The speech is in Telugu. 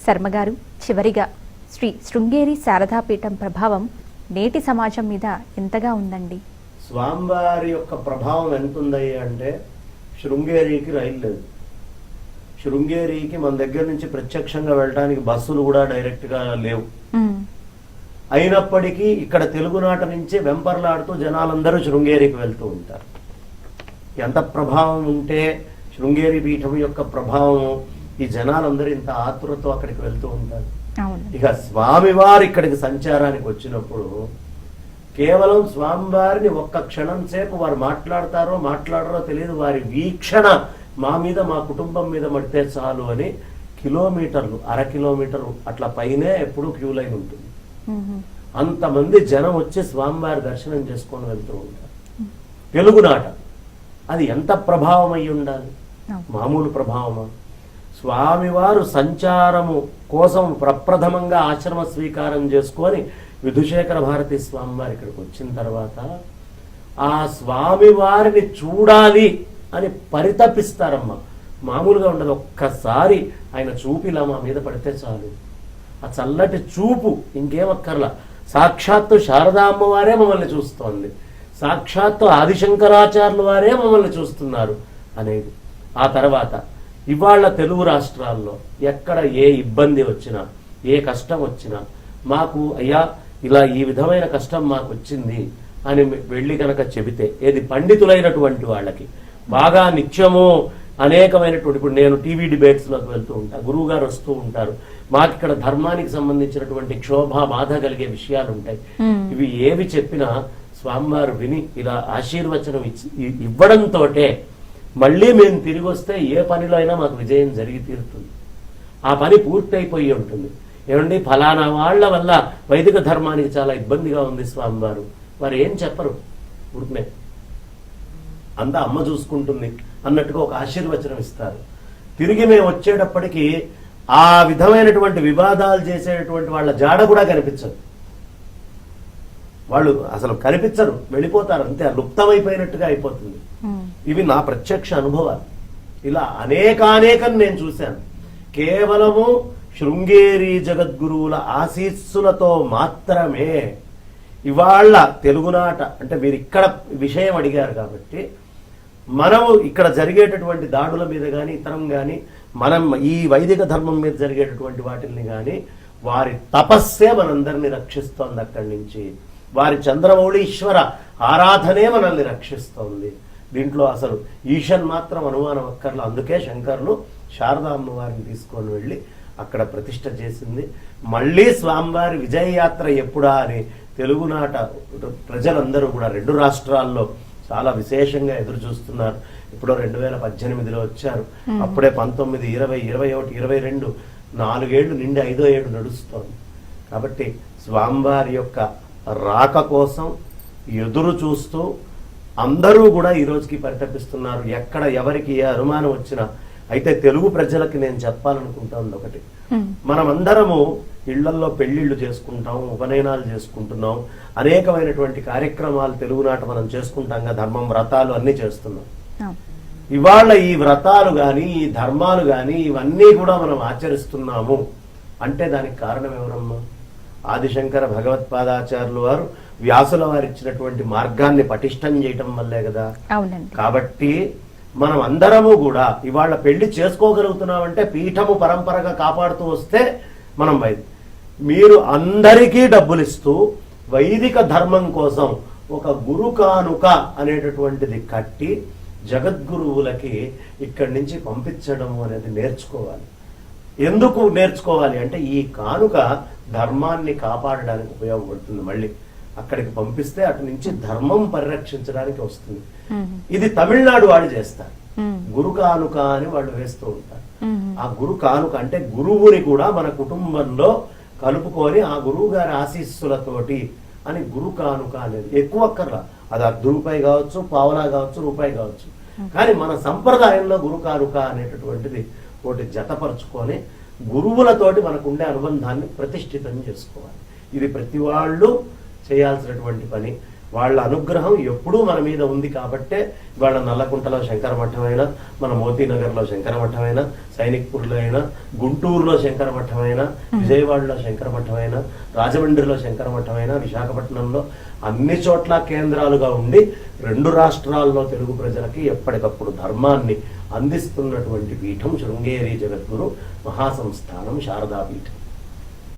శర్మగారు, చివరిగా శ్రీ శృంగేరి శారదాపీఠం ప్రభావం నేటి సమాజం మీద ఎంతగా ఉందండి? స్వామివారి యొక్క ప్రభావం ఎంత ఉంది అంటే, శృంగేరికి రైలు లేదు. శృంగేరికి మన దగ్గర నుంచి ప్రత్యక్షంగా వెళ్ళడానికి బస్సులు కూడా డైరెక్ట్ గా లేవు. అయినప్పటికీ ఇక్కడ తెలుగునాట నుంచి వెంపర్లాడుతూ జనాలందరూ శృంగేరికి వెళ్తూ ఉంటారు. ఎంత ప్రభావం ఉంటే శృంగేరి పీఠం యొక్క ప్రభావం, ఈ జనాలందరూ ఇంత ఆతురతో అక్కడికి వెళ్తూ ఉంటారు. ఇక స్వామివారు ఇక్కడికి సంచారానికి వచ్చినప్పుడు కేవలం స్వామివారిని ఒక్క క్షణం సేపు వారు మాట్లాడరో తెలియదు, వారి వీక్షణ మా మీద, మా కుటుంబం మీద పడితే చాలు అని కిలోమీటర్లు, 1/2 కిలోమీటరు అట్లా పైనే ఎప్పుడు క్యూ లైన్ ఉంటుంది. అంతమంది జనం వచ్చి స్వామివారి దర్శనం చేసుకొని వెళ్తూ ఉంటారు. తెలుగునాట అది ఎంత ప్రభావం అయి ఉండాలి? మామూలు ప్రభావమా? స్వామివారు సంచారము కోసం ప్రప్రథమంగా ఆశ్రమ స్వీకారం చేసుకొని విధుశేఖర భారతి స్వామివారి ఇక్కడికి వచ్చిన తర్వాత ఆ స్వామివారిని చూడాలి అని పరితపిస్తారమ్మా. మామూలుగా ఉండదు. ఒక్కసారి ఆయన చూపిలా మా మీద పడితే చాలు, ఆ చల్లటి చూపు ఇంకేమక్కర్లా. సాక్షాత్తు శారదా అమ్మవారే మమ్మల్ని చూస్తోంది, సాక్షాత్తు ఆదిశంకరాచార్యుల వారే మమ్మల్ని చూస్తున్నారు అనేది. ఆ తర్వాత ఇవాళ తెలుగు రాష్ట్రాల్లో ఎక్కడ ఏ ఇబ్బంది వచ్చినా, ఏ కష్టం వచ్చినా మాకు అయ్యా ఇలా ఈ విధమైన కష్టం మాకు వచ్చింది అని వెళ్ళి కనుక చెబితే, ఏది పండితులైనటువంటి వాళ్ళకి బాగా నిత్యము అనేకమైనటువంటి, ఇప్పుడు నేను టీవీ డిబేట్స్లోకి వెళ్తూ ఉంటా, గురువు గారు వస్తూ ఉంటారు, మాకు ఇక్కడ ధర్మానికి సంబంధించినటువంటి క్షోభ బాధ కలిగే విషయాలు ఉంటాయి. ఇవి ఏవి చెప్పినా స్వామివారు విని ఇలా ఆశీర్వచనం ఇవ్వడంతో మళ్ళీ మేము తిరిగి వస్తే ఏ పనిలో అయినా మాకు విజయం జరిగి తీరుతుంది. ఆ పని పూర్తయిపోయి ఉంటుంది. ఏమండి ఫలానా వాళ్ళ వల్ల వైదిక ధర్మానికి చాలా ఇబ్బందిగా ఉంది స్వామివారు, వారు ఏం చెప్పరు, ఊరికనే అంతా అమ్మ చూసుకుంటుంది అన్నట్టుగా ఒక ఆశీర్వచనం ఇస్తారు. తిరిగి మేము వచ్చేటప్పటికి ఆ విధమైనటువంటి వివాదాలు చేసేటువంటి వాళ్ళ జాడ కూడా కనిపించదు. వాళ్ళు అసలు కనిపించరు, వెళ్ళిపోతారు, అంతే, లుప్తమైపోయినట్టుగా అయిపోతుంది. ఇవి నా ప్రత్యక్ష అనుభవాలు. ఇలా అనేకానేకం నేను చూశాను. కేవలము శృంగేరి జగద్గురువుల ఆశీస్సులతో మాత్రమే ఇవాళ తెలుగునాట, అంటే మీరు ఇక్కడ విషయం అడిగారు కాబట్టి, మనము ఇక్కడ జరిగేటటువంటి దాడుల మీద కానీ ఇతరం కానీ, మనం ఈ వైదిక ధర్మం మీద జరిగేటటువంటి వాటిల్ని కానీ, వారి తపస్సే మనందరినీ రక్షిస్తోంది. అక్కడి నుంచి వారి చంద్రమౌళీశ్వర ఆరాధనే మనల్ని రక్షిస్తోంది. దీంట్లో అసలు ఈశన్ మాత్రం అనుమానం అక్కర్లా. అందుకే శంకర్లు శారదా అమ్మవారిని తీసుకొని వెళ్ళి అక్కడ ప్రతిష్ఠ చేసింది. మళ్ళీ స్వామివారి విజయయాత్ర ఎప్పుడా అని తెలుగునాట ప్రజలందరూ కూడా 2 రాష్ట్రాల్లో చాలా విశేషంగా ఎదురు చూస్తున్నారు. ఇప్పుడు 2018లో వచ్చారు, అప్పుడే 19, 20, 21, 22 4 ఏళ్లు నిండి 5వ ఏడు నడుస్తోంది. కాబట్టి స్వామివారి యొక్క రాక కోసం ఎదురు చూస్తూ అందరూ కూడా ఈ రోజుకి పరితపిస్తున్నారు. ఎక్కడ ఎవరికి ఏ అనుమానం వచ్చినా. అయితే తెలుగు ప్రజలకి నేను చెప్పాలనుకుంటాను ఒకటి, మనమందరము ఇళ్లల్లో పెళ్లిళ్ళు చేసుకుంటాం, ఉపనయనాలు చేసుకుంటున్నాం, అనేకమైనటువంటి కార్యక్రమాలు తెలుగునాట మనం చేసుకుంటాం, ధర్మం వ్రతాలు అన్ని చేస్తున్నాం. ఇవాళ ఈ వ్రతాలు గాని, ఈ ధర్మాలు గాని, ఇవన్నీ కూడా మనం ఆచరిస్తున్నాము అంటే దానికి కారణం ఎవరమ్మా? ఆదిశంకర భగవత్పాదాచార్యులు వారు వ్యాసుల వారు ఇచ్చినటువంటి మార్గాన్ని పటిష్టం చేయటం వల్లే కదా. కాబట్టి మనం అందరము కూడా ఇవాళ పెళ్లి చేసుకోగలుగుతున్నామంటే పీఠము పరంపరగా కాపాడుతూ వస్తే మనం మీరు అందరికీ డబ్బులు ఇస్తూ వైదిక ధర్మం కోసం ఒక గురు కానుక అనేటటువంటిది కట్టి జగద్గురువులకి ఇక్కడి నుంచి పంపించడం అనేది నేర్చుకోవాలి. ఎందుకు నేర్చుకోవాలి అంటే ఈ కానుక ధర్మాన్ని కాపాడడానికి ఉపయోగపడుతుంది. మళ్ళీ అక్కడికి పంపిస్తే అటు నుంచి ధర్మం పరిరక్షించడానికి వస్తుంది. ఇది తమిళనాడు వాళ్ళు చేస్తారు, గురు కానుక అని వాళ్ళు వేస్తూ ఉంటారు. ఆ గురు కానుక అంటే గురువుని కూడా మన కుటుంబంలో కలుపుకొని ఆ గురువు గారి ఆశీస్సులతోటి అని గురు కానుక అనేది. ఎక్కువ అక్కర్లా, అది ₹10 కావచ్చు, పావలా కావచ్చు, రూపాయి కావచ్చు. కానీ మన సంప్రదాయంలో గురు కానుక అనేటటువంటిది ఒకటి జతపరుచుకొని గురువులతోటి మనకుండే అనుబంధాన్ని ప్రతిష్ఠితం చేసుకోవాలి. ఇది ప్రతి వాళ్ళు చేయాల్సినటువంటి పని. వాళ్ళ అనుగ్రహం ఎప్పుడూ మన మీద ఉంది కాబట్టే వాళ్ళ నల్లకుంటలో శంకర మఠమైనా, మన మోతీనగర్లో శంకర మఠమైనా, సైనిక్పూర్లో అయినా, గుంటూరులో శంకర మఠమైనా, విజయవాడలో శంకర మఠమైనా, రాజమండ్రిలో శంకర మఠమైనా, విశాఖపట్నంలో అన్ని చోట్ల కేంద్రాలుగా ఉండి 2 రాష్ట్రాల్లో తెలుగు ప్రజలకి ఎప్పటికప్పుడు ధర్మాన్ని అందిస్తున్నటువంటి పీఠం శృంగేరి జగద్గురు మహాసంస్థానం శారదాపీఠం.